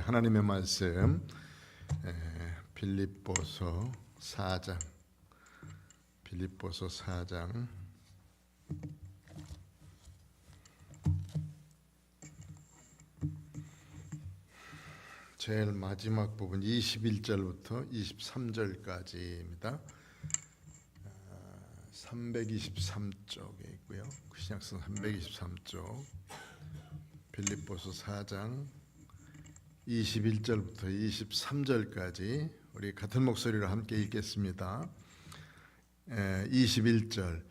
하나님의 말씀 빌립보서 4장 제일 마지막 부분 21절부터 23절까지입니다. 323쪽에 있고요. 신약성 323쪽 빌립보서 4장 21절부터 23절까지 우리 같은 목소리로 함께 읽겠습니다. 21절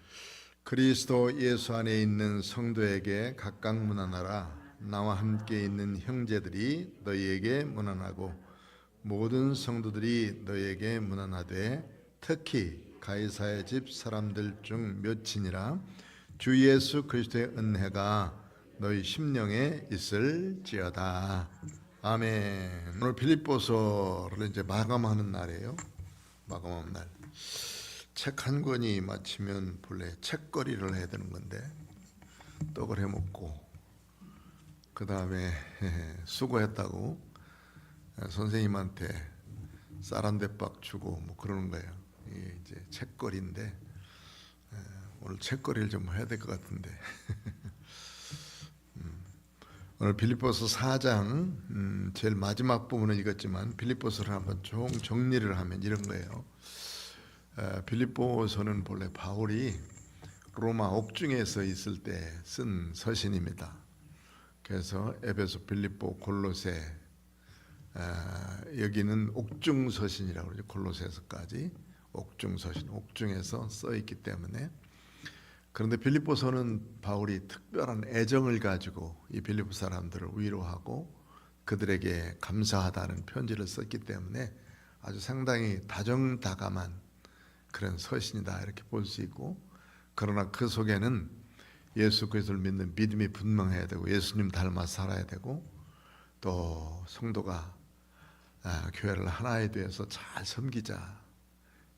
그리스도 예수 안에 있는 성도에게 각각 문안하라. 나와 함께 있는 형제들이 너희에게 문안하고 모든 성도들이 너희에게 문안하되 특히 가이사의 집 사람들 중 몇이니라. 주 예수 그리스도의 은혜가 너희 심령에 있을지어다. 아멘. 오늘 빌립보서를 이제 마감하는 날이에요. 마감하는 날. 책 한 권이 마치면 본래 책거리를 해야 되는 건데 떡을 해 먹고 그 다음에 수고했다고 선생님한테 쌀 한 대박 주고 뭐 그러는 거예요. 이게 이제 책거리인데 오늘 책거리를 좀 해야 될 것 같은데. 오늘 빌립보서 4장 제일 마지막 부분을 읽었지만 빌립보서를 한번 총 정리를 하면 이런 거예요. 빌립보서는 본래 바울이 로마 옥중에서 있을 때 쓴 서신입니다. 그래서 에베소, 빌립보, 골로새 여기는 옥중 서신이라고 그러죠. 골로새서까지 옥중 서신, 옥중에서 써 있기 때문에. 그런데 빌립보서는 바울이 특별한 애정을 가지고 이 빌립보 사람들을 위로하고 그들에게 감사하다는 편지를 썼기 때문에 아주 상당히 다정다감한 그런 서신이다 이렇게 볼 수 있고, 그러나 그 속에는 예수 그리스도를 믿는 믿음이 분명해야 되고 예수님 닮아 살아야 되고 또 성도가 교회를 하나에 대해서 잘 섬기자,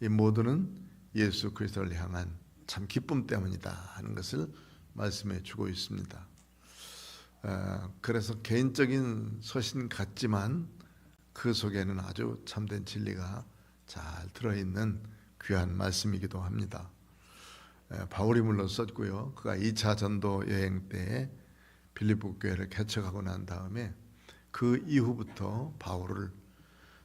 이 모두는 예수 그리스도를 향한 참 기쁨 때문이다 하는 것을 말씀해 주고 있습니다. 그래서 개인적인 서신 같지만 그 속에는 아주 참된 진리가 잘 들어있는 귀한 말씀이기도 합니다. 바울이 물론 썼고요. 그가 2차 전도 여행 때 빌립보 교회를 개척하고 난 다음에 그 이후부터 바울을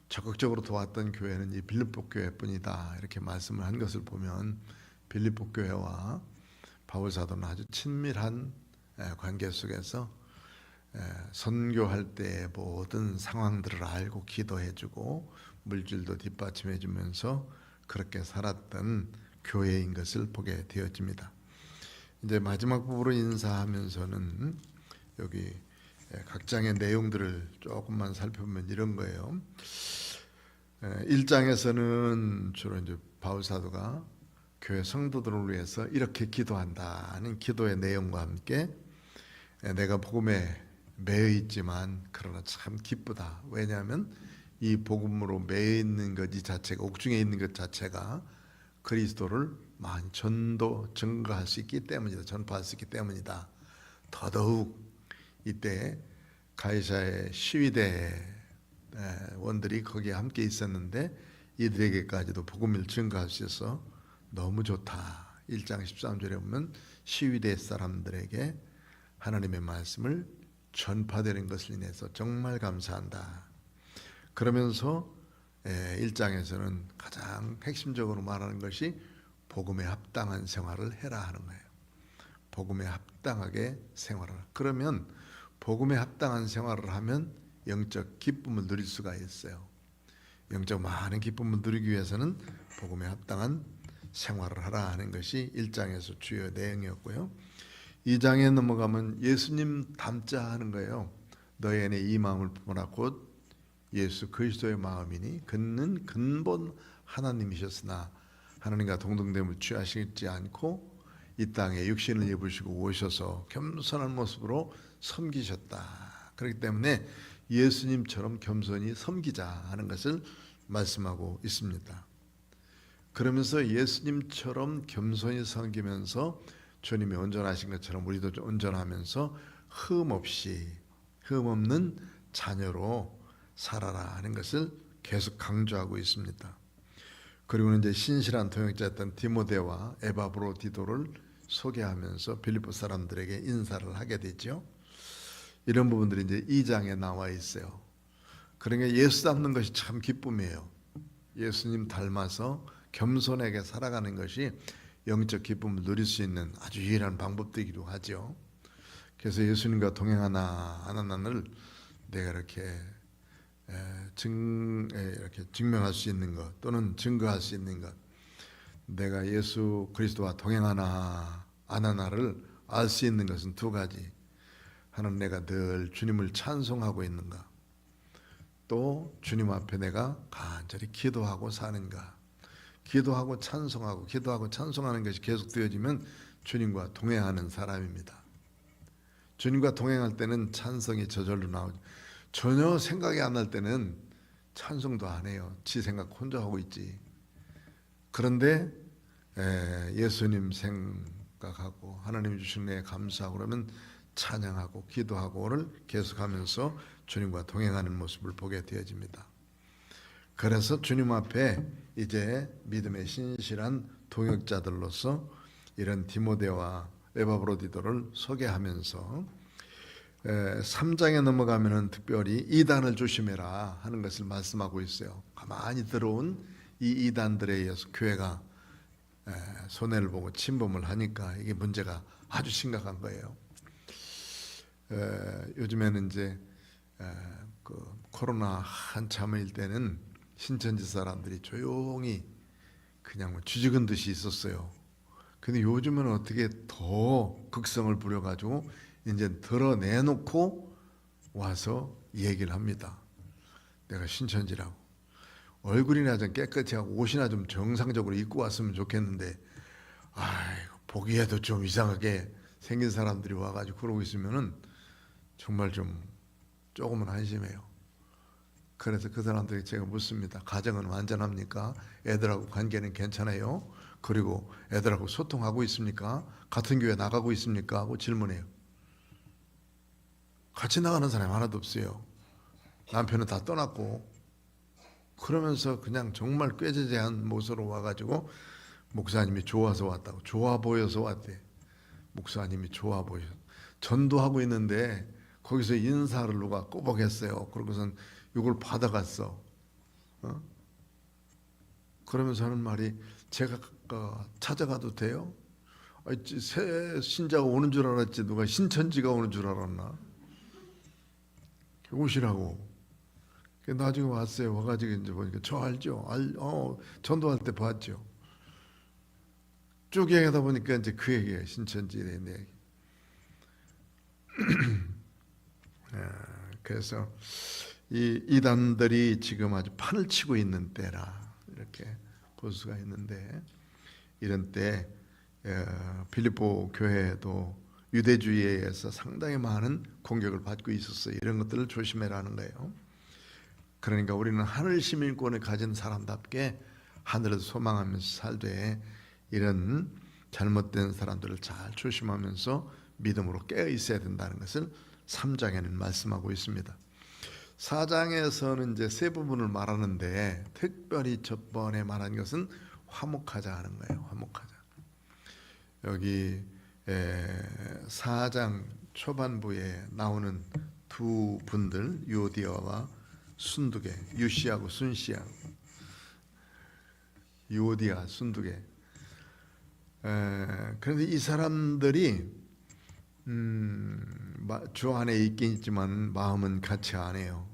적극적으로 도왔던 교회는 이 빌립보 교회뿐이다 이렇게 말씀을 한 것을 보면 빌립보 교회와 바울 사도는 아주 친밀한 관계 속에서 선교할 때의 모든 상황들을 알고 기도해주고 물질도 뒷받침해주면서 그렇게 살았던 교회인 것을 보게 되어집니다. 이제 마지막 부분으로 인사하면서는 여기 각 장의 내용들을 조금만 살펴보면 이런 거예요. 1장에서는 주로 이제 바울 사도가 교회 성도들을 위해서 이렇게 기도한다는 기도의 내용과 함께 내가 복음에 매여 있지만 그러나 참 기쁘다. 왜냐하면 이 복음으로 매여 있는 것 이 자체가, 옥중에 있는 것 자체가 그리스도를 많이 증거할 수 있기 때문이다. 전파할 수 있기 때문이다. 더더욱 이때 가이사의 시위대 원들이 거기에 함께 있었는데 이들에게까지도 복음을 증거할 수 있어서 너무 좋다. 1장 13절에 보면 시위대 사람들에게 하나님의 말씀을 전파되는 것을 인해서 정말 감사한다. 그러면서 1장에서는 가장 핵심적으로 말하는 것이 복음에 합당한 생활을 해라 하는 거예요. 복음에 합당하게 생활하라. 그러면 복음에 합당한 생활을 하면 영적 기쁨을 누릴 수가 있어요. 영적 많은 기쁨을 누리기 위해서는 복음에 합당한 생활을 하라 하는 것이 1장에서 주요 내용이었고요. 2장에 넘어가면 예수님 닮자 하는 거예요. 너희 안에 이 마음을 품으라 곧 예수 그리스도의 마음이니 그는 근본 하나님이셨으나 하나님과 동등됨을 취하시지 않고 이 땅에 육신을 입으시고 오셔서 겸손한 모습으로 섬기셨다. 그렇기 때문에 예수님처럼 겸손히 섬기자 하는 것을 말씀하고 있습니다. 그러면서 예수님처럼 겸손히 섬기면서 주님이 온전하신 것처럼 우리도 온전하면서 흠 없는 자녀로 살아라 하는 것을 계속 강조하고 있습니다. 그리고는 이제 신실한 동역자였던 디모데와 에바브로디도를 소개하면서 빌립보 사람들에게 인사를 하게 되죠. 이런 부분들이 이제 2장에 나와 있어요. 그러니까 예수 닮는 것이 참 기쁨이에요. 예수님 닮아서 겸손하게 살아가는 것이 영적 기쁨을 누릴 수 있는 아주 유일한 방법이기도 하죠. 그래서 예수님과 동행하나 안 하나를 내가 이렇게 증명할 수 있는 것 또는 증거할 수 있는 것, 내가 예수 그리스도와 동행하나 안 하나를 알 수 있는 것은 두 가지. 하나는 내가 늘 주님을 찬송하고 있는가, 또 주님 앞에 내가 간절히 기도하고 사는가. 기도하고 찬송하는 것이 계속되어지면 주님과 동행하는 사람입니다. 주님과 동행할 때는 찬송이 저절로 나오죠. 전혀 생각이 안 날 때는 찬송도 안 해요. 지 생각 혼자 하고 있지. 그런데 예수님 생각하고 하나님 주신 은혜에 감사하고 그러면 찬양하고 기도하고를 계속하면서 주님과 동행하는 모습을 보게 되어집니다. 그래서 주님 앞에 이제 믿음의 신실한 동역자들로서 이런 디모데와 에바브로디도를 소개하면서 3장에 넘어가면은 특별히 이단을 조심해라 하는 것을 말씀하고 있어요. 가만히 들어온 이 이단들에 의해서 교회가 손해를 보고 침범을 하니까 이게 문제가 아주 심각한 거예요. 요즘에는 이제 그 코로나 한참일 때는 신천지 사람들이 조용히 그냥 뭐 쥐죽은 듯이 있었어요. 근데 요즘은 어떻게 더 극성을 부려가지고 이제 드러내놓고 와서 얘기를 합니다. 내가 신천지라고. 얼굴이나 좀 깨끗이 하고 옷이나 좀 정상적으로 입고 왔으면 좋겠는데, 아이고, 보기에도 좀 이상하게 생긴 사람들이 와가지고 그러고 있으면은 정말 좀 조금은 한심해요. 그래서 그 사람들에게 제가 묻습니다. 가정은 완전합니까? 애들하고 관계는 괜찮아요? 그리고 애들하고 소통하고 있습니까? 같은 교회 나가고 있습니까? 하고 질문해요. 같이 나가는 사람이 하나도 없어요. 남편은 다 떠났고. 그러면서 그냥 정말 꾀죄죄한 모습으로 와가지고 목사님이 좋아서 왔다고. 좋아 보여서 왔대. 목사님이 좋아 보여서. 전도하고 있는데 거기서 인사를 누가 꼬박했어요. 그러고선 이걸 받아갔어. 그러면서 하는 말이, 제가 찾아가도 돼요? 새 신자가 오는 줄 알았지 누가 신천지가 오는 줄 알았나? 오시라고. 나중에 왔어요. 와가지고 이제 보니까 저 알죠? 전도할 때 봤죠. 쭉 얘기하다 보니까 이제 그 얘기예요. 신천지에 대한 얘기. 그래서 이 이단들이 지금 아주 판을 치고 있는 때라 이렇게 볼 수가 있는데, 이런 때 빌립보 교회도 유대주의에 의해서 상당히 많은 공격을 받고 있었어요. 이런 것들을 조심해라는 거예요. 그러니까 우리는 하늘 시민권을 가진 사람답게 하늘을 소망하면서 살되 이런 잘못된 사람들을 잘 조심하면서 믿음으로 깨어 있어야 된다는 것을 3장에는 말씀하고 있습니다. 4장에서는 이제 세 부분을 말하는데, 특별히 첫 번에 말한 것은 화목하자 하는 거예요. 화목하자. 여기 4장 초반부에 나오는 두 분들, 유오디아와 순두계, 유시하고 순시하고, 유오디아, 순두계. 그런데 이 사람들이 주 안에 있긴 있지만 마음은 같이 안 해요.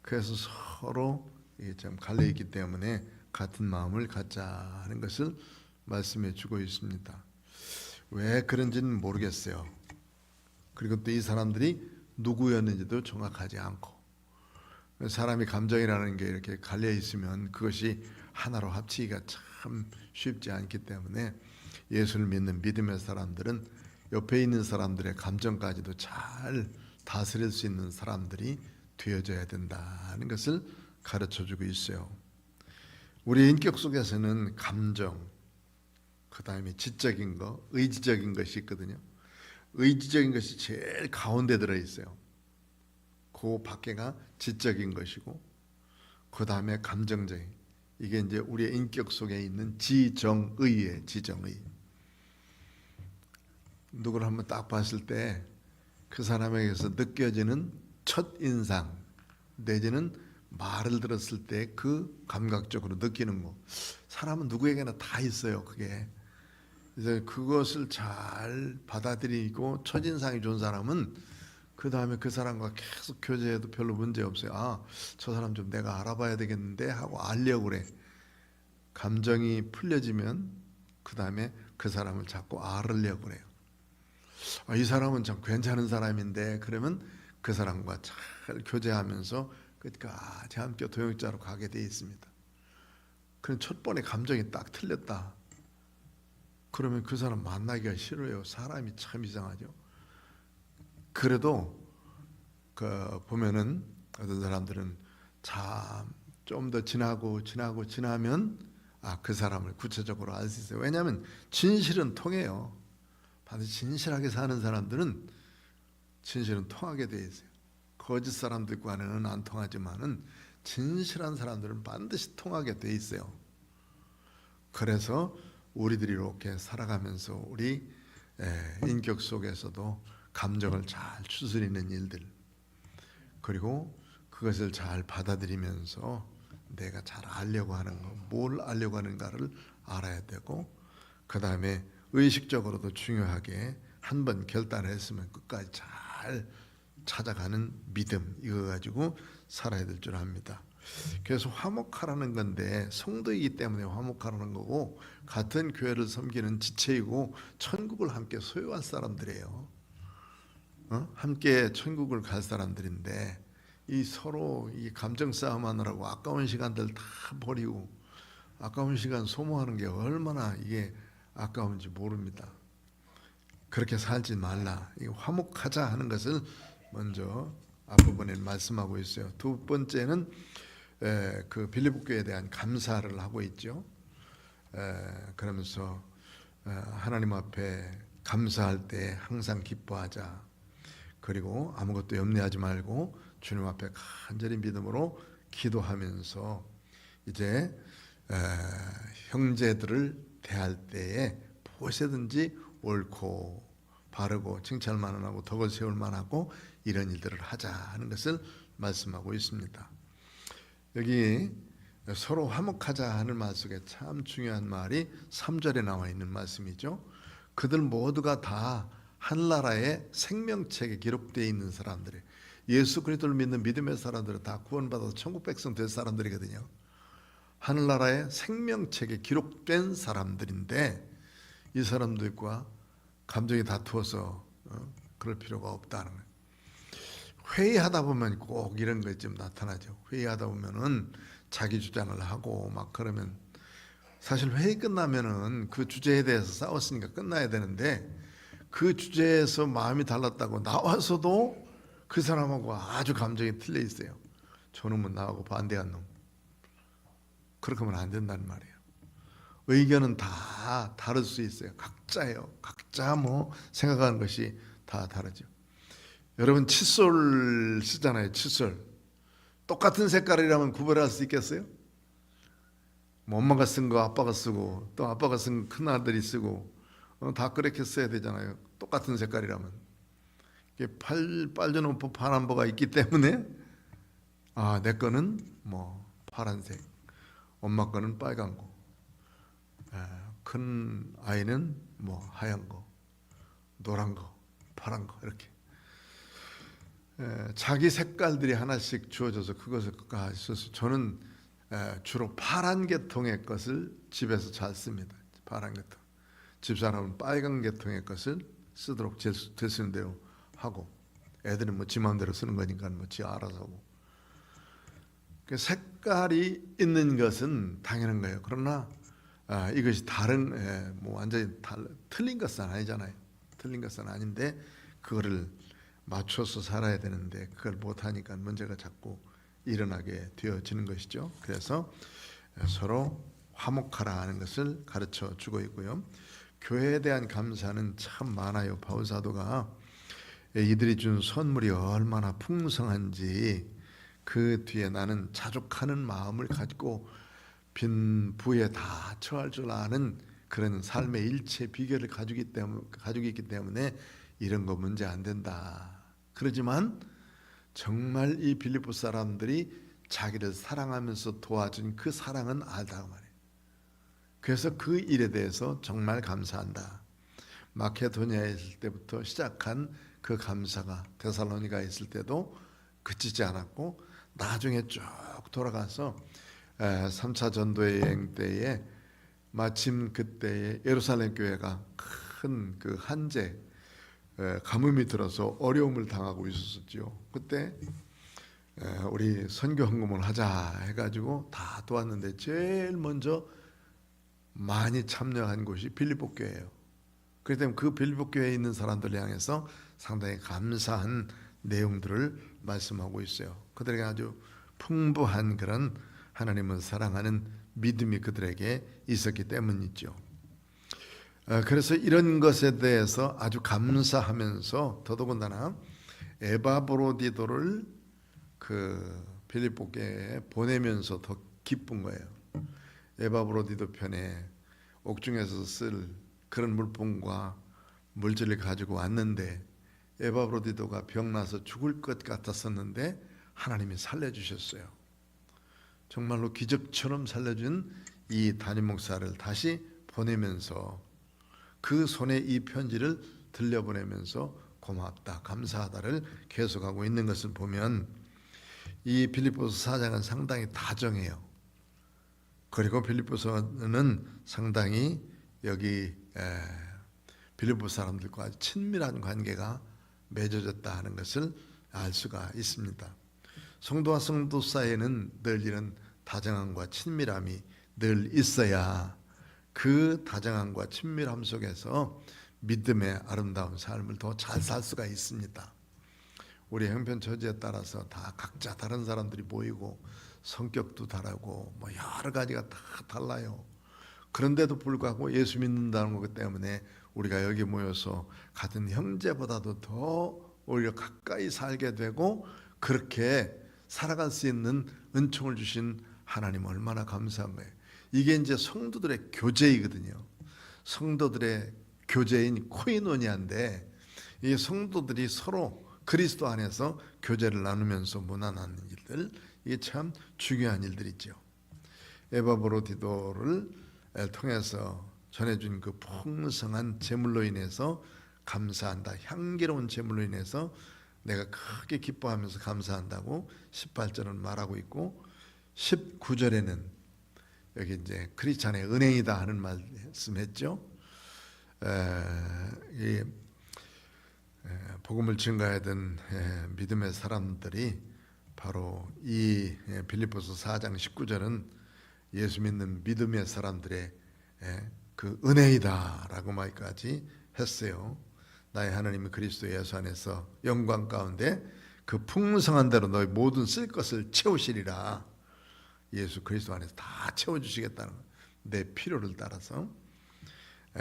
그래서 서로 좀 갈려 있기 때문에 같은 마음을 갖자 하는 것을 말씀해 주고 있습니다. 왜 그런지는 모르겠어요. 그리고 또 이 사람들이 누구였는지도 정확하지 않고, 사람이 감정이라는 게 이렇게 갈려 있으면 그것이 하나로 합치기가 참 쉽지 않기 때문에 예수를 믿는 믿음의 사람들은 옆에 있는 사람들의 감정까지도 잘 다스릴 수 있는 사람들이 되어져야 된다는 것을 가르쳐주고 있어요. 우리 인격 속에서는 감정, 그 다음에 지적인 거, 의지적인 것이 있거든요. 의지적인 것이 제일 가운데 들어있어요. 그 밖에가 지적인 것이고, 그 다음에 감정적인, 이게 이제 우리의 인격 속에 있는 지정의의 지정의. 누구를 한번 딱 봤을 때 그 사람에게서 느껴지는 첫 인상 내지는 말을 들었을 때 그 감각적으로 느끼는 거, 사람은 누구에게나 다 있어요. 그게 이제 그것을 잘 받아들이고 첫인상이 좋은 사람은 그 다음에 그 사람과 계속 교제해도 별로 문제 없어요. 아, 저 사람 좀 내가 알아봐야 되겠는데 하고 알려고 그래. 감정이 풀려지면 그 다음에 그 사람을 자꾸 알으려고 그래요. 아, 이 사람은 참 괜찮은 사람인데, 그러면 그 사람과 잘 교제하면서 끝까지 함께 도역자로 가게 돼 있습니다. 그럼 첫 번에 감정이 딱 틀렸다. 그러면 그 사람 만나기가 싫어요. 사람이 참 이상하죠. 그래도 그 보면은 어떤 사람들은 참 좀 더 지나면 그 사람을 구체적으로 알 수 있어요. 왜냐하면 진실은 통해요. 반드시 진실하게 사는 사람들은 진실은 통하게 돼 있어요. 거짓 사람들과는 안 통하지만은 진실한 사람들은 반드시 통하게 돼 있어요. 그래서 우리들이 이렇게 살아가면서 우리 인격 속에서도 감정을 잘 추스리는 일들, 그리고 그것을 잘 받아들이면서 내가 잘 알려고 하는 거, 뭘 알려고 하는가를 알아야 되고, 그 다음에 의식적으로도 중요하게 한번 결단했으면 끝까지 잘 찾아가는 믿음, 이거 가지고 살아야 될 줄 압니다. 그래서 화목하라는 건데 성도이기 때문에 화목하라는 거고, 같은 교회를 섬기는 지체이고 천국을 함께 소유할 사람들이에요. 함께 천국을 갈 사람들인데, 이 서로 이 감정 싸움하느라고 아까운 시간들 다 버리고 아까운 시간 소모하는 게 얼마나 이게 아까운지 모릅니다. 그렇게 살지 말라. 이 화목하자 하는 것을 먼저 앞부분에 말씀하고 있어요. 두 번째는 그 빌립보 교회에 대한 감사를 하고 있죠. 그러면서 하나님 앞에 감사할 때 항상 기뻐하자. 그리고 아무것도 염려하지 말고 주님 앞에 간절히 믿음으로 기도하면서 이제 형제들을 대할 때에 무엇이든지 옳고 바르고 칭찬만 하고 덕을 세울 만하고 이런 일들을 하자 하는 것을 말씀하고 있습니다. 여기 서로 화목하자 하는 말 속에 참 중요한 말이 3절에 나와 있는 말씀이죠. 그들 모두가 다 하늘나라의 생명책에 기록되어 있는 사람들이, 예수 그리스도를 믿는 믿음의 사람들은 다 구원받아서 천국 백성 될 사람들이거든요. 하늘나라의 생명책에 기록된 사람들인데, 이 사람들과 감정이 다투어서 그럴 필요가 없다는 거예요. 회의하다 보면 꼭 이런 것 좀 나타나죠. 회의하다 보면은 자기 주장을 하고 막 그러면, 사실 회의 끝나면은 그 주제에 대해서 싸웠으니까 끝나야 되는데, 그 주제에서 마음이 달랐다고 나와서도 그 사람하고 아주 감정이 틀려 있어요. 저놈은 나하고 반대한 놈. 그렇게 하면 안 된다는 말이에요. 의견은 다 다를 수 있어요. 각자예요. 각자 뭐 생각하는 것이 다 다르죠. 여러분 칫솔 쓰잖아요. 칫솔. 똑같은 색깔이라면 구별할 수 있겠어요? 뭐 엄마가 쓴 거 아빠가 쓰고, 또 아빠가 쓴 큰 아들이 쓰고, 다 그렇게 써야 되잖아요. 똑같은 색깔이라면. 빨주노포 파란보가 있기 때문에 내 거는 뭐 파란색, 엄마 거는 빨간 거, 큰 아이는 뭐 하얀 거, 노란 거, 파란 거, 이렇게 자기 색깔들이 하나씩 주어져서 그것을 써서, 저는 주로 파란 계통의 것을 집에서 잘 씁니다. 파란 계통. 집사람은 빨간 계통의 것을 쓰도록 되시는 대로 하고, 애들은 뭐 지 마음대로 쓰는 거니까 뭐 지 알아서 하고. 그 색깔이 있는 것은 당연한 거예요. 그러나 이것이 다른 뭐 완전히 틀린 것은 아니잖아요. 틀린 것은 아닌데 그거를 맞춰서 살아야 되는데 그걸 못하니까 문제가 자꾸 일어나게 되어지는 것이죠. 그래서 서로 화목하라 하는 것을 가르쳐 주고 있고요. 교회에 대한 감사는 참 많아요. 바울 사도가 이들이 준 선물이 얼마나 풍성한지 그 뒤에 나는 자족하는 마음을 가지고 빈 부에 다 처할 줄 아는 그런 삶의 일체 비결을 가지고 있기 때문에 이런 거 문제 안 된다. 그러지만 정말 이 빌립보 사람들이 자기를 사랑하면서 도와준 그 사랑은 알다 말이에요. 그래서 그 일에 대해서 정말 감사한다. 마케도니아에 있을 때부터 시작한 그 감사가 데살로니가에 있을 때도 그치지 않았고 나중에 쭉 돌아가서 3차 전도 여행 때에 마침 그때에 예루살렘 교회가 큰 그 한재 가뭄이 들어서 어려움을 당하고 있었죠. 그때 우리 선교 헌금을 하자 해가지고 다 도왔는데 제일 먼저 많이 참여한 곳이 빌립보 교회예요. 그렇기 때문에 그 빌립보 교회에 있는 사람들을 향해서 상당히 감사한 내용들을 말씀하고 있어요. 그들에게 아주 풍부한 그런 하나님을 사랑하는 믿음이 그들에게 있었기 때문이죠. 그래서 이런 것에 대해서 아주 감사하면서 더더군다나 에바브로디도를 그 빌립보 교회에 보내면서 더 기쁜 거예요. 에바브로디도 편에 옥중에서 쓸 그런 물품과 물질을 가지고 왔는데 에바브로디도가 병나서 죽을 것 같았었는데 하나님이 살려주셨어요. 정말로 기적처럼 살려준 이 담임 목사를 다시 보내면서 그 손에 이 편지를 들려보내면서 고맙다, 감사하다를 계속하고 있는 것을 보면 이 빌립보서 4장은 상당히 다정해요. 그리고 빌립보서는 상당히 여기 빌립보 사람들과 아주 친밀한 관계가 맺어졌다 하는 것을 알 수가 있습니다. 성도와 성도 사이에는 늘 이런 다정함과 친밀함이 늘 있어야 그 다정함과 친밀함 속에서 믿음의 아름다운 삶을 더 잘 살 수가 있습니다. 우리 형편 처지에 따라서 다 각자 다른 사람들이 모이고 성격도 다르고 뭐 여러 가지가 다 달라요. 그런데도 불구하고 예수 믿는다는 것 때문에 우리가 여기 모여서 같은 형제보다도 더 오히려 가까이 살게 되고 그렇게 살아갈 수 있는 은총을 주신 하나님 얼마나 감사한 거예요. 이게 이제 성도들의 교제이거든요. 성도들의 교제인 코이노니아인데 이 성도들이 서로 그리스도 안에서 교제를 나누면서 문안하는 일들, 이게 참 중요한 일들이죠. 에바브로디도를 통해서 전해준 그 풍성한 제물로 인해서 감사한다. 향기로운 제물로 인해서 내가 크게 기뻐하면서 감사한다고 18절은 말하고 있고 19절에는 여기 이제 크리스찬의 은행이다 하는 말씀했죠. 이 복음을 증거하던 믿음의 사람들이 바로 이 빌립보서 4장 19절은 예수 믿는 믿음의 사람들의 그 은혜이다라고 말까지 했어요. 나의 하나님이 그리스도 예수 안에서 영광 가운데 그 풍성한 대로 너희 모든 쓸 것을 채우시리라. 예수 그리스도 안에서 다 채워주시겠다는 내 필요를 따라서.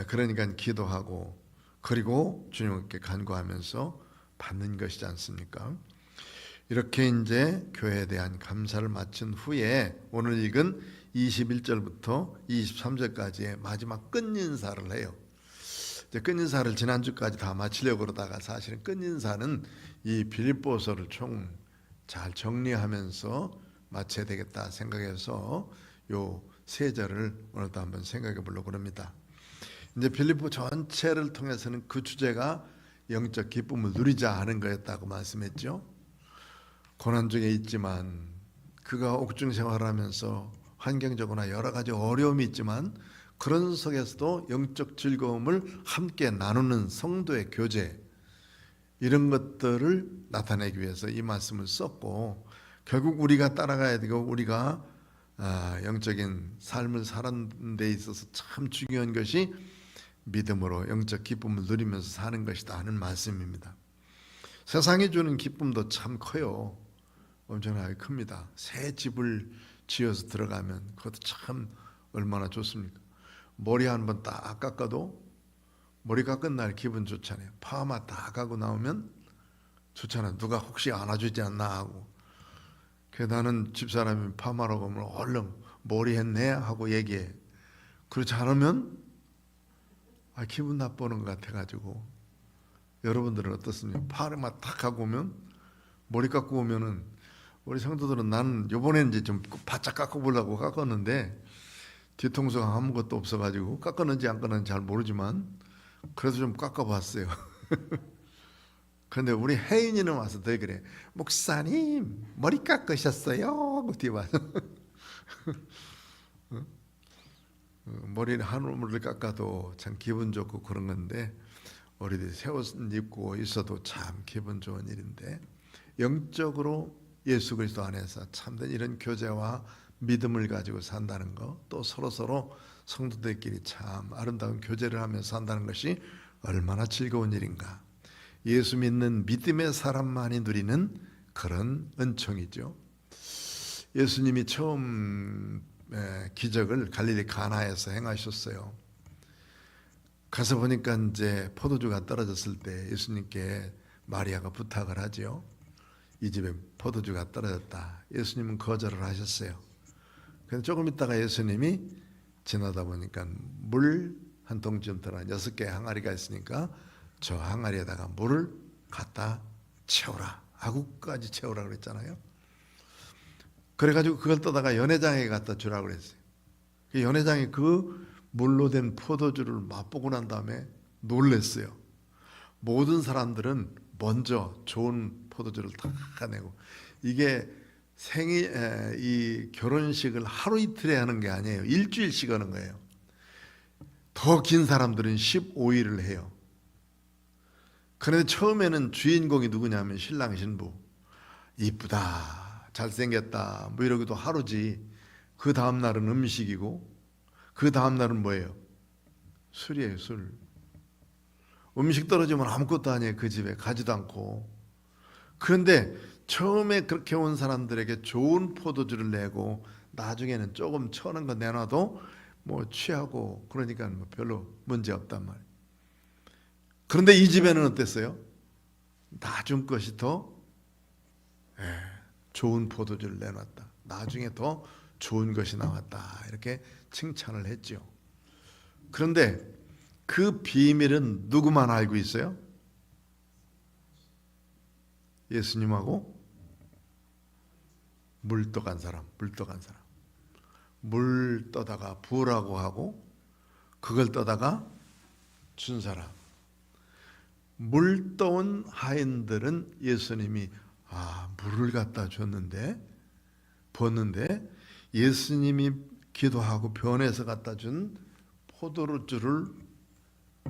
그러니까 기도하고 그리고 주님께 간구하면서 받는 것이지 않습니까? 이렇게 이제 교회에 대한 감사를 마친 후에 오늘 읽은 21절부터 23절까지의 마지막 끝인사를 해요. 끝인사를 지난주까지 다 마치려고 그러다가 사실은 끝인사는 이 빌립보서를 총 잘 정리하면서 마쳐야 되겠다 생각해서 요 세 절을 오늘도 한번 생각해 보려고 합니다. 이제 빌립보 전체를 통해서는 그 주제가 영적 기쁨을 누리자 하는 거였다고 말씀했죠. 고난 중에 있지만 그가 옥중 생활하면서 환경적으로나 여러 가지 어려움이 있지만 그런 속에서도 영적 즐거움을 함께 나누는 성도의 교제, 이런 것들을 나타내기 위해서 이 말씀을 썼고, 결국 우리가 따라가야 되고 우리가 영적인 삶을 사는 데 있어서 참 중요한 것이 믿음으로 영적 기쁨을 누리면서 사는 것이다 하는 말씀입니다. 세상이 주는 기쁨도 참 커요. 엄청나게 큽니다. 새 집을 지어서 들어가면 그것도 참 얼마나 좋습니까? 머리 한번 딱 깎아도 머리 깎은 날 기분 좋잖아요. 파마 다 가고 나오면 좋잖아. 누가 혹시 안아주지 않나 하고. 그래서 나는 집사람이 파마라고 하면 얼른 머리 했네 하고 얘기해. 그렇지 않으면 기분 나쁘는 것 같아가지고. 여러분들은 어떻습니까? 파르마 탁 하고 오면, 머리 깎고 오면은, 우리 성도들은 나는 요번에 이제 좀 바짝 깎아보려고 깎았는데 뒤통수가 아무것도 없어가지고 깎았는지 안 깎았는지 잘 모르지만 그래서 좀 깎아봤어요. 그런데 우리 혜인이는 와서 더 그래. 목사님 머리 깎으셨어요? 뒤에 와서 머리를 한 올을 깎아도 참 기분 좋고 그런 건데 우리들이 새 옷 입고 있어도 참 기분 좋은 일인데 영적으로 예수 그리스도 안에서 참된 이런 교제와 믿음을 가지고 산다는 것, 또 서로 성도들끼리 참 아름다운 교제를 하면서 산다는 것이 얼마나 즐거운 일인가. 예수 믿는 믿음의 사람만이 누리는 그런 은총이죠. 예수님이 처음 기적을 갈릴리 가나에서 행하셨어요. 가서 보니까 이제 포도주가 떨어졌을 때 예수님께 마리아가 부탁을 하죠. 이 집에 포도주가 떨어졌다. 예수님은 거절을 하셨어요. 그래서 조금 있다가 예수님이 지나다 보니까 물 한 동쯤더라 6개 항아리가 있으니까 저 항아리에다가 물을 갖다 채우라. 아구까지 채우라 그랬잖아요. 그래가지고 그걸 떠다가 연회장에 갖다 주라고 그랬어요. 그 연회장이 그 물로 된 포도주를 맛보고 난 다음에 놀랬어요. 모든 사람들은 먼저 좋은 포도주를 다 내고, 이게 이 결혼식을 하루 이틀에 하는 게 아니에요. 일주일씩 하는 거예요. 더 긴 사람들은 15일을 해요. 그런데 처음에는 주인공이 누구냐면 신랑 신부. 이쁘다, 잘생겼다 뭐 이러기도 하루지. 그 다음날은 음식이고 그 다음날은 뭐예요? 술이에요. 술. 음식 떨어지면 아무것도 아니에요. 그 집에 가지도 않고. 그런데 처음에 그렇게 온 사람들에게 좋은 포도주를 내고 나중에는 조금 쳐는 거 내놔도 뭐 취하고 그러니까 뭐 별로 문제 없단 말이에요. 그런데 이 집에는 어땠어요? 나중 것이 더 좋은 포도주를 내놨다. 나중에 더 좋은 것이 나왔다. 이렇게 칭찬을 했죠. 그런데 그 비밀은 누구만 알고 있어요? 예수님하고 물 떠간 사람. 물 떠다가 부으라고 하고 그걸 떠다가 준 사람. 물 떠온 하인들은 예수님이 물을 갖다 줬는데 부었는데 예수님이 기도하고 변해서 갖다 준 포도주를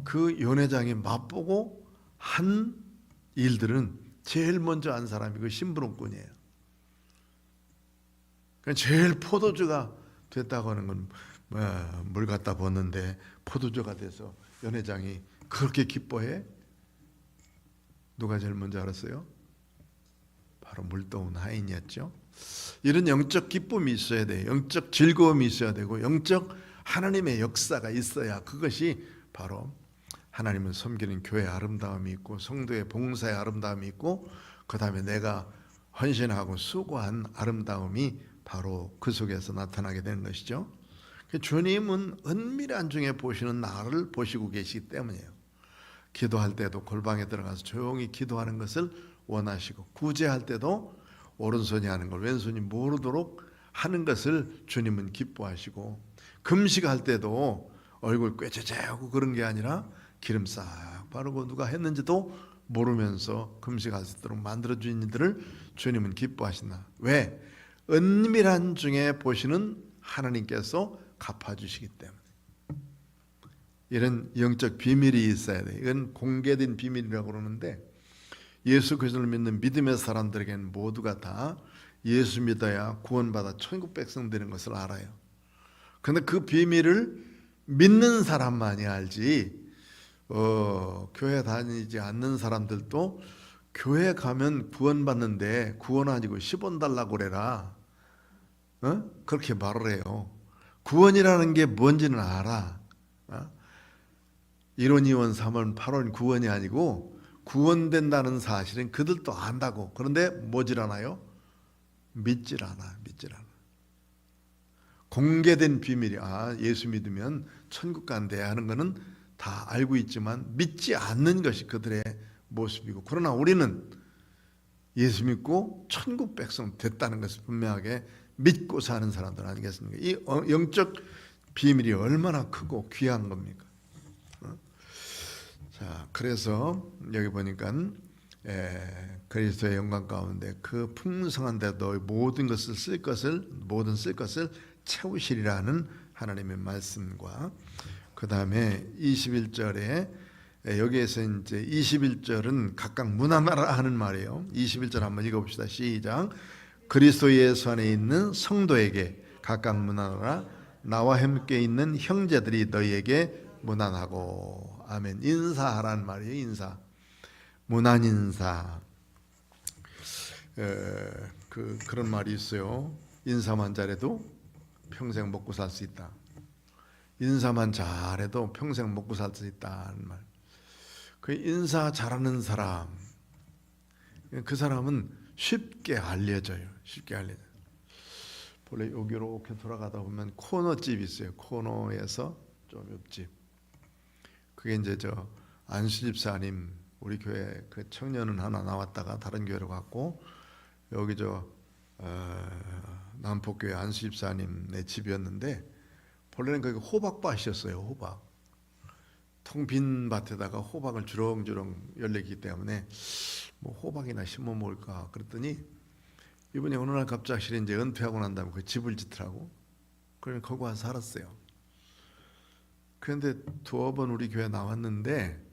그 연회장이 맛보고 한 일들은 제일 먼저 한 사람이 그 심부름꾼이에요. 제일 포도주가 됐다고 하는 건 물 갖다 붓는데 포도주가 돼서 연회장이 그렇게 기뻐해? 누가 제일 먼저 알았어요? 바로 물 떠온 하인이었죠. 이런 영적 기쁨이 있어야 돼요. 영적 즐거움이 있어야 되고 영적 하나님의 역사가 있어야 그것이 바로 하나님을 섬기는 교회의 아름다움이 있고 성도의 봉사의 아름다움이 있고 그 다음에 내가 헌신하고 수고한 아름다움이 바로 그 속에서 나타나게 되는 것이죠. 주님은 은밀한 중에 보시는 나를 보시고 계시기 때문이에요. 기도할 때도 골방에 들어가서 조용히 기도하는 것을 원하시고 구제할 때도 오른손이 하는 걸 왼손이 모르도록 하는 것을 주님은 기뻐하시고 금식할 때도 얼굴 꾀죄죄하고 그런 게 아니라 기름 싹 바르고 누가 했는지도 모르면서 금식할 수 있도록 만들어준 이들을 주님은 기뻐하신다. 왜? 은밀한 중에 보시는 하나님께서 갚아주시기 때문에. 이런 영적 비밀이 있어야 돼. 이건 공개된 비밀이라고 그러는데 예수 그리스도를 믿는 믿음의 사람들에게는 모두가 다 예수 믿어야 구원받아 천국 백성 되는 것을 알아요. 그런데 그 비밀을 믿는 사람만이 알지 교회 다니지 않는 사람들도 교회 가면 구원받는데 구원 아니고 10원 달라고 그래라. 그렇게 말을 해요. 구원이라는 게 뭔지는 알아. 1원, 2원, 3원, 8원 구원이 아니고 구원된다는 사실은 그들도 안다고. 그런데 뭐질 않아요? 믿질 않아. 공개된 비밀이 예수 믿으면 천국 간대 하는 거는 다 알고 있지만 믿지 않는 것이 그들의 모습이고, 그러나 우리는 예수 믿고 천국 백성 됐다는 것을 분명하게 믿고 사는 사람들 아니겠습니까? 이 영적 비밀이 얼마나 크고 귀한 겁니까? 자, 그래서 여기 보니까 그리스도의 영광 가운데 그 풍성한 데도 모든 쓸 것을 채우시리라는 하나님의 말씀과, 그 다음에 21절에 여기에서 이제 21절은 각각 문안하라 하는 말이에요. 21절 한번 읽어봅시다. 시작. 그리스도 예수 안에 있는 성도에게 각각 문안하라. 나와 함께 있는 형제들이 너희에게 문안하고. 아멘. 인사하라는 말이에요. 인사. 문안 인사. 그런 말이 있어요. 인사만 잘해도 평생 먹고 살 수 있다. 인사만 잘해도 평생 먹고 살 수 있다는 말. 그 인사 잘하는 사람, 그 사람은 쉽게 알려져요. 원래 여기 이렇게 돌아가다 보면 코너집이 있어요. 코너에서 좀 옆집. 그게 이제 안수집사님, 우리 교회 그 청년은 하나 나왔다가 다른 교회로 갔고, 여기 남포교회 안수집사님네 집이었는데, 본래는 거기 호박밭이었어요. 호박. 통 빈 밭에다가 호박을 주렁주렁 열리기 때문에 뭐 호박이나 심어 먹을까 그랬더니, 이분이 어느 날 갑자기 이제 은퇴하고 난 다음에 그 집을 짓더라고. 그러면 거기 와서 살았어요. 그런데 두어 번 우리 교회 나왔는데,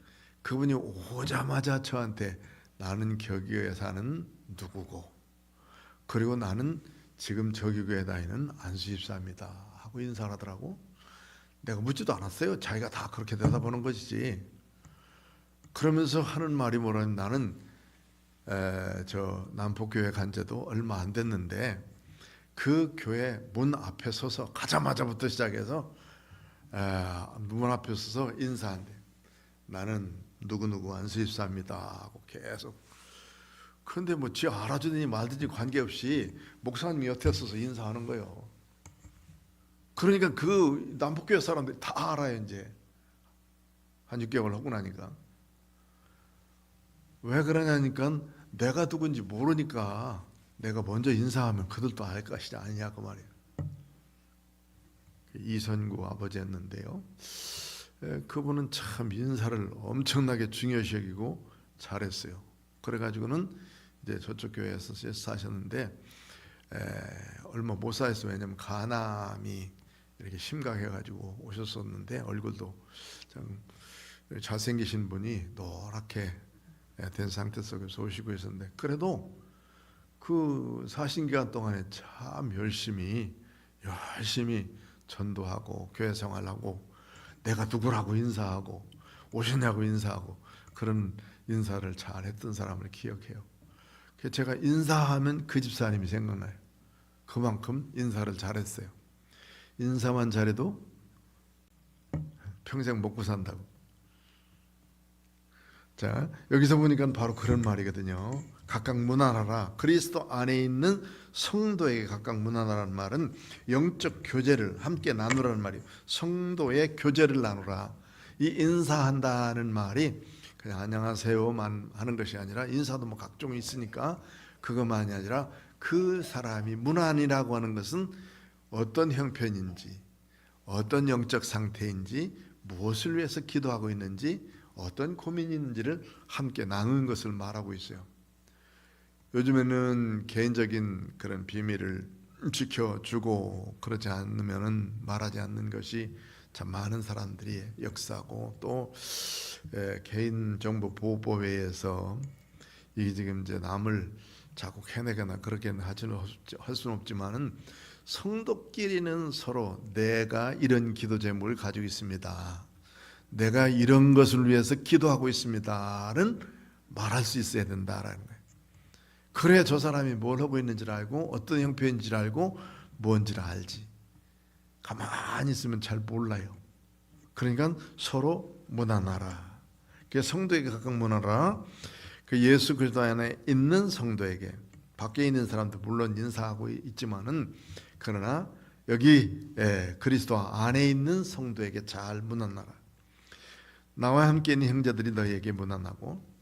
그분이 오자마자 저한테 나는 저기에 사는 누구고, 그리고 나는 지금 저기 교회 다니는 안수집사입니다 하고 인사를 하더라고. 내가 묻지도 않았어요. 자기가 다 그렇게 대답하는 것이지. 그러면서 하는 말이 뭐라면, 나는 저 남포교회 간 지도 얼마 안 됐는데 그 교회 문 앞에 서서 가자마자부터 시작해서 문 앞에 서서 인사한대. 나는 누구누구 안수집사입니다 하고 계속. 그런데 뭐 지 알아주더니 말든지 관계없이 목사님 옆에 서서 인사하는 거예요. 그러니까 그 남북교회 사람들이 다 알아요. 이제 한 6개월 하고 나니까. 왜 그러냐니까, 내가 누군지 모르니까 내가 먼저 인사하면 그들도 알 것이지 아니냐 그 말이에요. 이선구 아버지였는데요, 그분은 참 인사를 엄청나게 중요시 여기고 잘했어요. 그래가지고는 이제 저쪽 교회에서 사셨는데 얼마 못 사셨어요. 왜냐면 간암이 이렇게 심각해가지고 오셨었는데, 얼굴도 참 잘생기신 분이 노랗게 된 상태 속에서 오시고 있었는데, 그래도 그 사신 기간 동안에 참 열심히 전도하고 교회 생활하고, 내가 누구라고 인사하고 오셨냐고 인사하고, 그런 인사를 잘했던 사람을 기억해요. 제가 인사하면 그 집사님이 생각나요. 그만큼 인사를 잘했어요. 인사만 잘해도 평생 먹고 산다고. 자, 여기서 보니까 바로 그런 말이거든요. 각각 문안하라. 그리스도 안에 있는 성도에게 각각 문안하라는 말은 영적 교제를 함께 나누라는 말이에요. 성도의 교제를 나누라. 이 인사한다는 말이 그냥 안녕하세요만 하는 것이 아니라, 인사도 뭐 각종이 있으니까 그것만이 아니라, 그 사람이 문안이라고 하는 것은 어떤 형편인지, 어떤 영적 상태인지, 무엇을 위해서 기도하고 있는지, 어떤 고민이 있는지를 함께 나누는 것을 말하고 있어요. 요즘에는 개인적인 그런 비밀을 지켜주고 그러지 않으면은 말하지 않는 것이 참 많은 사람들이 역사고, 또 개인정보보호법에 의해서 이게 지금 이제 남을 자꾸 해내거나 그렇게 할 수는 없지만은, 성도끼리는 서로 내가 이런 기도 제목을 가지고 있습니다, 내가 이런 것을 위해서 기도하고 있습니다는 말할 수 있어야 된다라는 거예요. 그래야 저 사람이 뭘 하고 있는지를 알고, 어떤 형편인지를 알고, 뭔지를 알지. 가만히 있으면 잘 몰라요. 그러니까 서로 문안하라. 그 성도에게 각각 문하라. 그 예수 그리스도 안에 있는 성도에게, 밖에 있는 사람도 물론 인사하고 있지만은 그러나 여기 그리스도 안에 있는 성도에게 잘 문안하라. 나와 함께 있는 형제들이 너희에게 문안하고.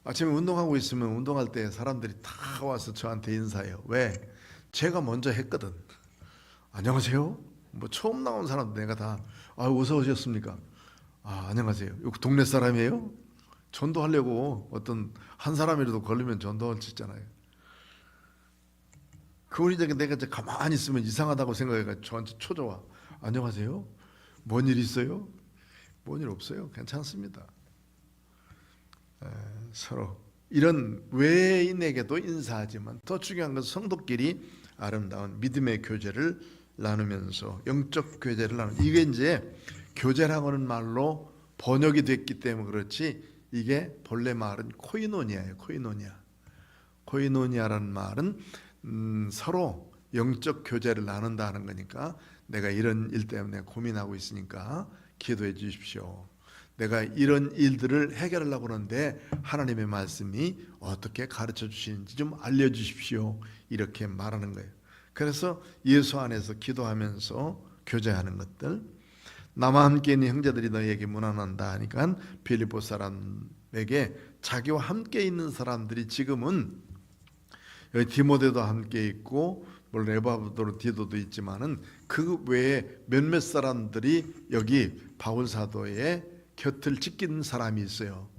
아침에 운동하고 있으면 운동할 때 사람들이 다 와서 저한테 인사해요. 왜? 제가 먼저 했거든. 안녕하세요. 뭐 처음 나온 사람도 내가 다 어서 오셨습니까? 안녕하세요. 여기 동네 사람이에요? 전도하려고 어떤 한 사람이라도 걸리면 전도할 수 있잖아요. 그분이 내가 이제 가만히 있으면 이상하다고 생각해가 저한테 초조와. 안녕하세요. 뭔 일 있어요? 뭔 일 없어요. 괜찮습니다. 서로 이런 외인에게도 인사하지만 더 중요한 것은 성도끼리 아름다운 믿음의 교제를 나누면서 영적 교제를 나누는, 이게 이제 교제라고는 말로 번역이 됐기 때문에 그렇지 이게 본래 말은 코이노니아예요. 코이노니아라는 말은 서로 영적 교제를 나눈다는 거니까 내가 이런 일 때문에 고민하고 있으니까 기도해 주십시오. 내가 이런 일들을 해결하려고 하는데 하나님의 말씀이 어떻게 가르쳐 주시는지 좀 알려주십시오. 이렇게 말하는 거예요. 그래서 예수 안에서 기도하면서 교제하는 것들. 나와 함께 있는 형제들이 너희에게 문안한다 하니까 빌립보 사람에게 자기와 함께 있는 사람들이 지금은 여기 디모데도 함께 있고 물론 에바브로 디도도 있지만은 그 외에 몇몇 사람들이 여기 바울 사도의 곁을 지킨 사람이 있어요.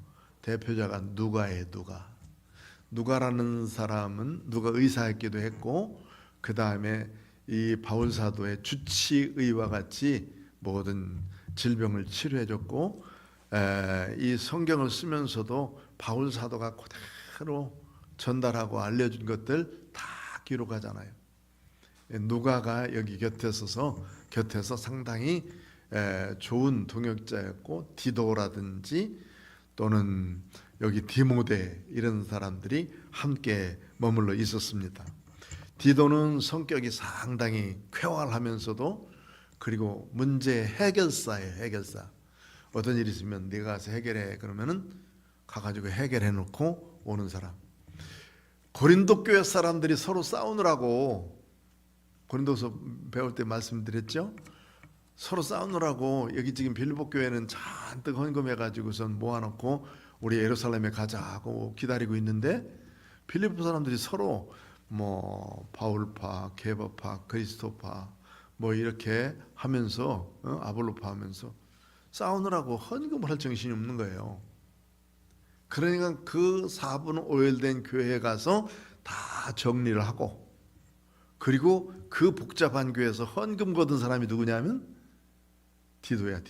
대표자가 누가예요. 누가라는 사람은 누가 의사였기도 했고 그 다음에 이 바울 사도의 주치의와 같이 모든 질병을 치료해줬고 이 성경을 쓰면서도 바울 사도가 그대로 전달하고 알려준 것들 다 기록하잖아요. 누가가 여기 곁에서 상당히 좋은 동역자였고 디도라든지 또는 여기 디모데 이런 사람들이 함께 머물러 있었습니다. 디도는 성격이 상당히 쾌활하면서도 그리고 문제 해결사예요. 해결사. 어떤 일이 있으면 네가 가서 해결해 그러면은 가가지고 해결해 놓고 오는 사람. 고린도 교회 사람들이 서로 싸우느라고 고린도서 배울 때 말씀드렸죠. 서로 싸우느라고 여기 지금 빌립보 교회는 잔뜩 헌금해가지고선 모아놓고 우리 예루살렘에 가자 하고 기다리고 있는데 빌립보 사람들이 서로 뭐 바울파, 게바파, 그리스도파 뭐 이렇게 하면서 아볼로파 하면서 싸우느라고 헌금을 할 정신이 없는 거예요. 그러니까 그 4분 오열된 교회에 가서 다 정리를 하고 그리고 그 복잡한 교회에서 헌금 거둔 사람이 누구냐면 디도야.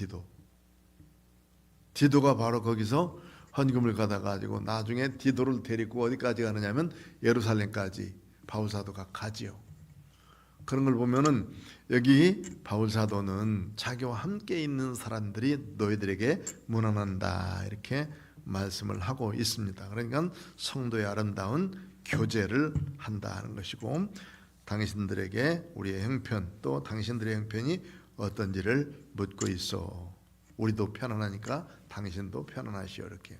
디도가 바로 거기서 헌금을 받아가지고 나중에 디도를 데리고 어디까지 가느냐면 예루살렘까지 바울 사도가 가지요. 그런 걸 보면은 여기 바울 사도는 자기와 함께 있는 사람들이 너희들에게 문안한다 이렇게 말씀을 하고 있습니다. 그러니까 성도의 아름다운 교제를 한다는 것이고 당신들에게 우리의 형편 또 당신들의 형편이 어떤지를 묻고 있어. 우리도 편안하니까 당신도 편안하시오. 이렇게.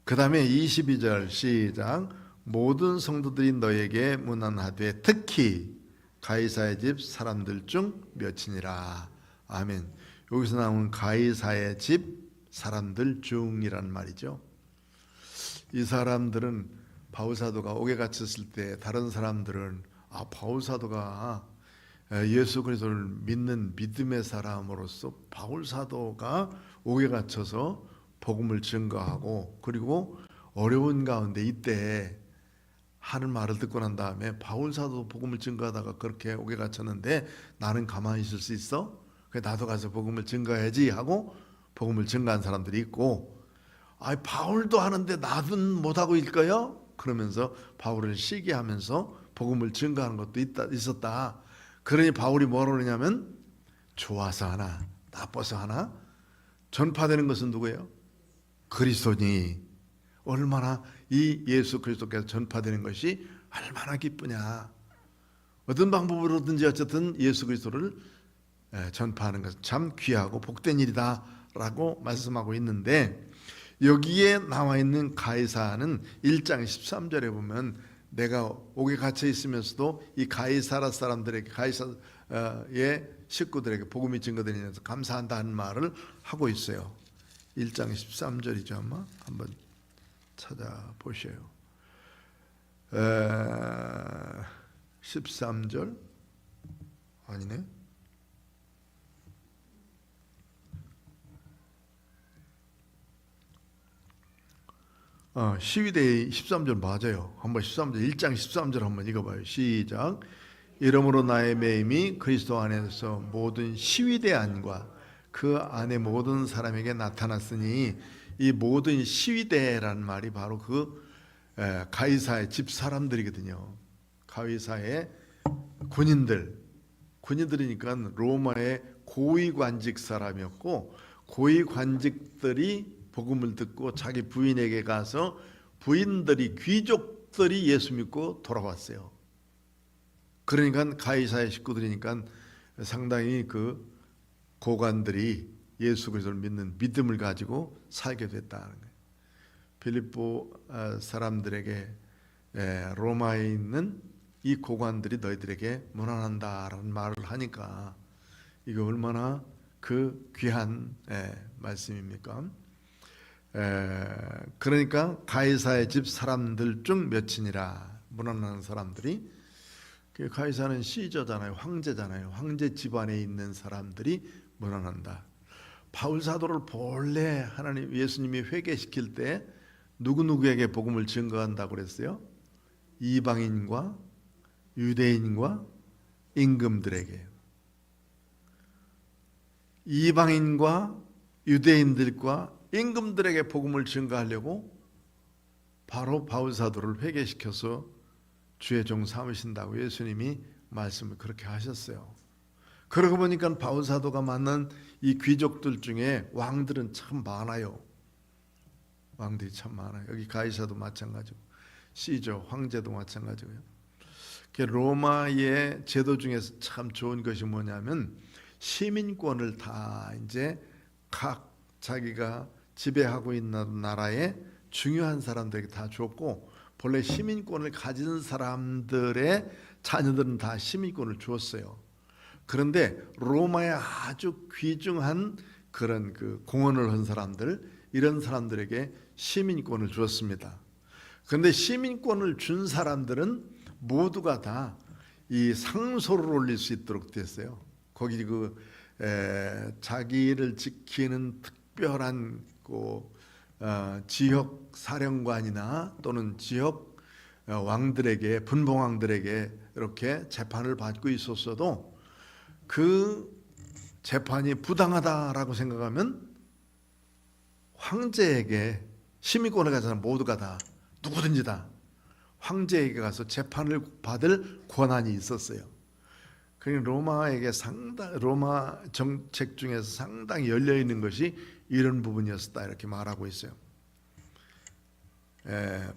그 다음에 22절 시작. 모든 성도들이 너에게 문안하되 특히 가이사의 집 사람들 중 몇이니라. 아멘. 여기서 나오는 가이사의 집 사람들 중이란 말이죠. 이 사람들은 바울 사도가 옥에 갇혔을 때 다른 사람들은 바울 사도가 예수 그리스도를 믿는 믿음의 사람으로서 바울 사도가 옥에 갇혀서 복음을 증거하고 그리고 어려운 가운데 이때 하는 말을 듣고 난 다음에 바울 사도 복음을 증거하다가 그렇게 옥에 갇혔는데 나는 가만히 있을 수 있어? 그래 나도 가서 복음을 증거해야지 하고 복음을 증거한 사람들이 있고 바울도 하는데 나는 못하고 있을까요? 그러면서 바울을 시기하면서 복음을 증거하는 것도 있었다. 그러니 바울이 뭐라고 그러냐면 좋아서 하나 나빠서 하나 전파되는 것은 누구예요? 그리스도니. 얼마나 이 예수 그리스도께서 전파되는 것이 얼마나 기쁘냐. 어떤 방법으로든지 어쨌든 예수 그리스도를 전파하는 것은 참 귀하고 복된 일이다 라고 말씀하고 있는데, 여기에 나와 있는 가이사는 1장 13절에 보면 내가 옥에 갇혀 있으면서도 이 가이사라 사람들에게, 가이사의 식구들에게 복음이 증거되면서 감사한다는 말을 하고 있어요. 1장 13절이죠. 아마 한번 찾아보셔요. 13절 아니네. 시위대의 13절 맞아요. 한번 13절, 1장 13절 한번 읽어봐요. 시작. 이러므로 나의 매임이 그리스도 안에서 모든 시위대 안과 그 안에 모든 사람에게 나타났으니, 이 모든 시위대라는 말이 바로 그 가이사의 집 사람들이거든요. 가이사의 군인들이니까 로마의 고위관직 사람이었고, 고위관직들이 복음을 듣고 자기 부인에게 가서 부인들이, 귀족들이 예수 믿고 돌아왔어요. 그러니까 가이사의 식구들이니까 상당히 그 고관들이 예수 그리스도를 믿는 믿음을 가지고 살게 됐다는 거예요. 빌립보 사람들에게 로마에 있는 이 고관들이 너희들에게 문안한다라는 말을 하니까 이거 얼마나 그 귀한 말씀입니까? 그러니까 가이사의 집 사람들 중 몇이니라, 문안하는 사람들이. 가이사는 시저잖아요, 황제잖아요. 황제 집안에 있는 사람들이 문안한다. 바울 사도를 본래 하나님 예수님이 회개시킬 때 누구누구에게 복음을 증거한다고 그랬어요? 이방인과 유대인과 임금들에게. 이방인과 유대인들과 임금들에게 복음을 증거하려고 바로 바울 사도를 회개시켜서 주의 종 삼으신다고 예수님이 말씀을 그렇게 하셨어요. 그러고 보니까 바울 사도가 만난 이 귀족들 중에 왕들은 참 많아요. 왕들이 참 많아요. 여기 가이사도 마찬가지고, 시저 황제도 마찬가지고요. 로마의 제도 중에서 참 좋은 것이 뭐냐면 시민권을 다 이제 각 자기가 지배하고 있는 나라의 중요한 사람들에게 다 줬고, 본래 시민권을 가진 사람들의 자녀들은 다 시민권을 주었어요. 그런데 로마의 아주 귀중한 그런 그 공헌을 한 사람들, 이런 사람들에게 시민권을 주었습니다. 그런데 시민권을 준 사람들은 모두가 다 이 상소를 올릴 수 있도록 됐어요. 거기 그 자기를 지키는 특별한 지역 사령관이나 또는 지역 왕들에게, 분봉왕들에게 이렇게 재판을 받고 있었어도 그 재판이 부당하다라고 생각하면 황제에게, 시민권을 가진 사람 모두가 다, 누구든지 다 황제에게 가서 재판을 받을 권한이 있었어요. 그러니까 로마 정책 중에서 상당히 열려 있는 것이 이런 부분이었다, 이렇게 말하고 있어요.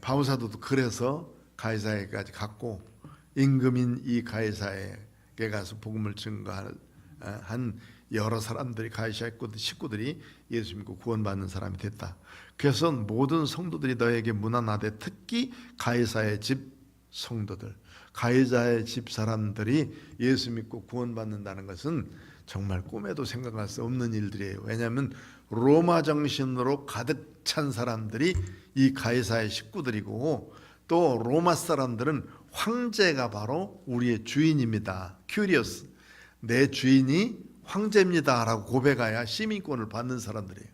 바울 사도도 그래서 가이사에게까지 갔고, 임금인 이 가이사에게 가서 복음을 증거한 여러 사람들이, 가이사의 식구들이 예수 믿고 구원받는 사람이 됐다. 그래서 모든 성도들이 너에게 문안하되, 특히 가이사의 집 성도들, 가이사의 집 사람들이 예수 믿고 구원받는다는 것은 정말 꿈에도 생각할 수 없는 일들이에요. 왜냐하면 로마 정신으로 가득 찬 사람들이 이 가이사의 식구들이고, 또 로마 사람들은 황제가 바로 우리의 주인입니다. 큐리어스, 내 주인이 황제입니다 라고 고백해야 시민권을 받는 사람들이에요.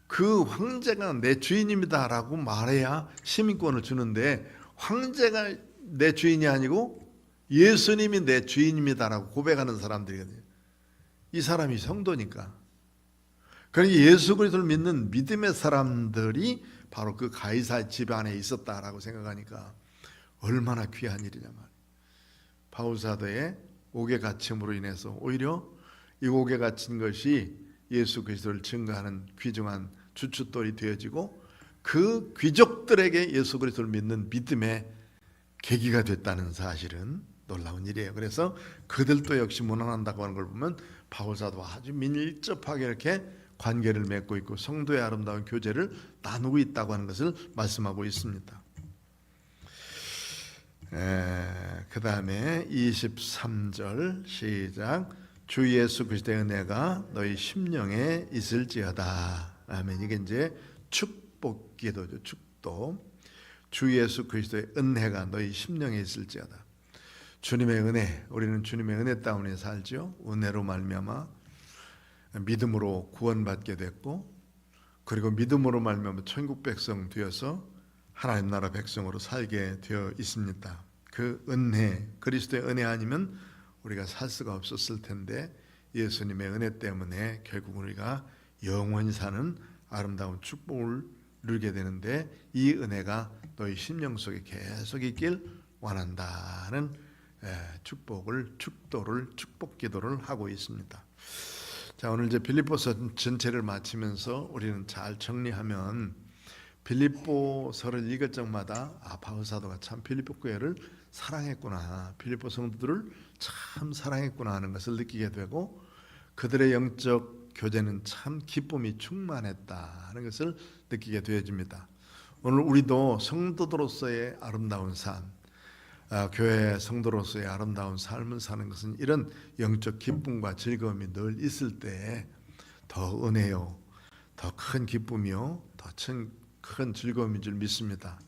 그 황제가 내 주인입니다 라고 말해야 시민권을 주는데, 황제가 내 주인이 아니고 예수님이 내 주인입니다 라고 고백하는 사람들이거든요. 이 사람이 성도니까. 그러니까 예수 그리스도를 믿는 믿음의 사람들이 바로 그 가이사 집안에 있었다라고 생각하니까 얼마나 귀한 일이냐 말이에요. 바울 사도의 옥에 갇힘으로 인해서 오히려 이 옥에 갇힌 것이 예수 그리스도를 증거하는 귀중한 주춧돌이 되어지고, 그 귀족들에게 예수 그리스도를 믿는 믿음의 계기가 됐다는 사실은 놀라운 일이에요. 그래서 그들도 역시 무난한다고 하는 걸 보면 바울사도와 아주 밀접하게 이렇게 관계를 맺고 있고 성도의 아름다운 교제를 나누고 있다고 하는 것을 말씀하고 있습니다. 그 다음에 23절 시작. 주 예수 그리스도의 은혜가 너희 심령에 있을지어다. 아멘. 이게 이제 축복 기도죠. 축도. 주 예수 그리스도의 은혜가 너희 심령에 있을지어다. 주님의 은혜, 우리는 주님의 은혜 때문에 살죠. 은혜로 말미암아 믿음으로 구원받게 됐고, 그리고 믿음으로 말미암아 천국 백성 되어서 하나님 나라 백성으로 살게 되어 있습니다. 그 은혜, 그리스도의 은혜 아니면 우리가 살 수가 없었을 텐데 예수님의 은혜 때문에 결국 우리가 영원히 사는 아름다운 축복을 누리게 되는데, 이 은혜가 너희 심령 속에 계속 있길 원한다는 축도를 축복 기도를 하고 있습니다. 자, 오늘 이제 빌립보서 전체를 마치면서 우리는 잘 정리하면 빌립보서를 읽을 적마다 바울 사도가 참 빌립보 교회를 사랑했구나, 빌립보 성도들을 참 사랑했구나 하는 것을 느끼게 되고, 그들의 영적 교제는 참 기쁨이 충만했다는 것을 느끼게 되어집니다. 오늘 우리도 성도들로서의 아름다운 삶, 교회 성도로서의 아름다운 삶을 사는 것은 이런 영적 기쁨과 즐거움이 늘 있을 때 더 은혜요, 더 큰 기쁨이요, 더 큰 즐거움인 줄 믿습니다.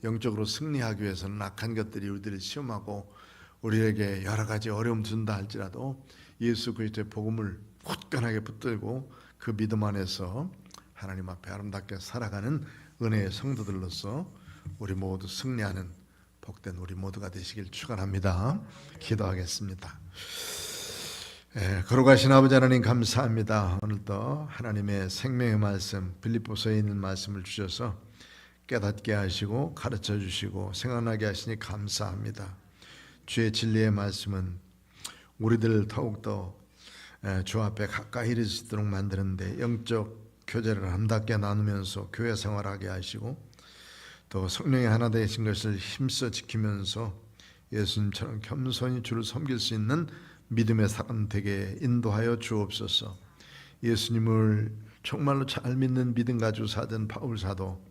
영적으로 승리하기 위해서는 악한 것들이 우리들을 시험하고 우리에게 여러 가지 어려움 준다 할지라도 예수 그리스도의 복음을 굳건하게 붙들고 그 믿음 안에서 하나님 앞에 아름답게 살아가는 은혜의 성도들로서 우리 모두 승리하는 복된 우리 모두가 되시길 축원합니다. 기도하겠습니다. 거룩하신 아버지 하나님 감사합니다. 오늘도 하나님의 생명의 말씀, 빌립보서에 있는 말씀을 주셔서 깨닫게 하시고 가르쳐 주시고 생각나게 하시니 감사합니다. 주의 진리의 말씀은 우리들 더욱더 주 앞에 가까이 이를 수 있도록 만드는데 영적 교제를 아름답게 나누면서 교회 생활하게 하시고, 또 성령의 하나 되신 것을 힘써 지키면서 예수님처럼 겸손히 주를 섬길 수 있는 믿음의 사람 되게 인도하여 주옵소서. 예수님을 정말로 잘 믿는 믿음 가지고 사던 바울 사도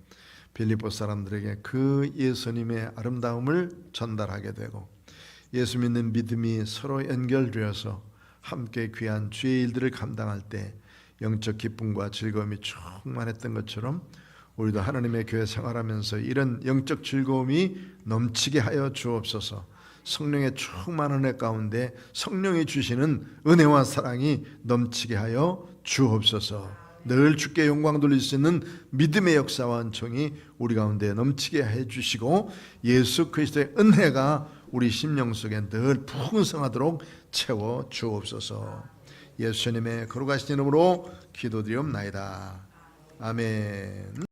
빌립보 사람들에게 그 예수님의 아름다움을 전달하게 되고, 예수 믿는 믿음이 서로 연결되어서 함께 귀한 주의 일들을 감당할 때 영적 기쁨과 즐거움이 충만했던 것처럼 우리도 하나님의 교회 생활하면서 이런 영적 즐거움이 넘치게 하여 주옵소서. 성령의 충만한 은혜 가운데 성령이 주시는 은혜와 사랑이 넘치게 하여 주옵소서. 늘 주께 영광 돌릴 수 있는 믿음의 역사와 은총이 우리 가운데 넘치게 해주시고, 예수 그리스도의 은혜가 우리 심령 속에 늘 풍성하도록 채워 주옵소서. 예수님의 거룩하신 이름으로 기도드리옵나이다. 아멘.